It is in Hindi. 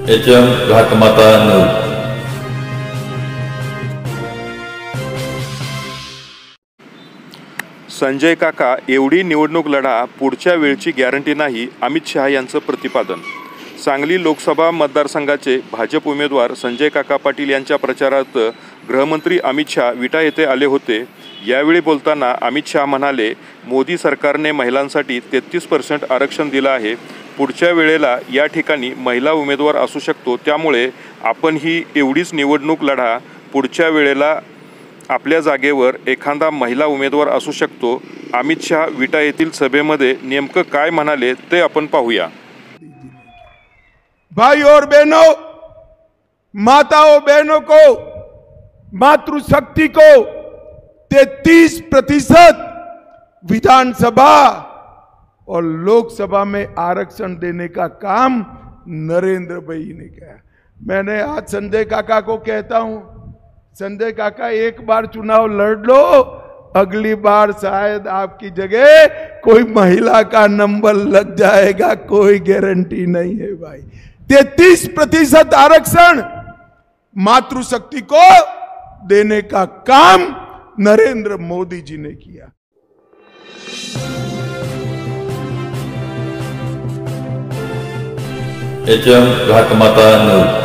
HM घाटमाता news. संजय काका एवढी निवडणूक लढा, पुढच्या वेळची गॅरंटी नाही, अमित शहा यांचं प्रतिपादन। सांगली लोकसभा मतदारसंघाचे भाजप उमेदवार संजय काका पाटील यांच्या प्रचारार्थ गृहमंत्री अमित शहा विटा येथे आले होते। यावेळी बोलताना अमित शहा म्हणाले, मोदी सरकारने महिलांसाठी 33% आरक्षण दिलं आहे। पुढच्या वेळेला या ठिकाणी महिला उमेदवार असू शकतो, त्यामुळे आपण ही एवढीच निवडणूक लढा, पुढच्या वेळेला आपल्या जागेवर एखादा महिला उमेदवार असू शकतो। अमित शहा विटा येथील सभेमध्ये नेमकं काय म्हणाले ते आपण पाहूया। भाई और बहनों, माताओं बहनों को, मातृशक्ति को 33% विधानसभा और लोकसभा में आरक्षण देने का काम नरेंद्र भाई ने किया। मैंने आज संजय काका को कहता हूं, संजय काका एक बार चुनाव लड़ लो, अगली बार शायद आपकी जगह कोई महिला का नंबर लग जाएगा, कोई गारंटी नहीं है भाई। 33% आरक्षण मातृशक्ति को देने का काम नरेंद्र मोदी जी ने किया। HM घाटमाता news.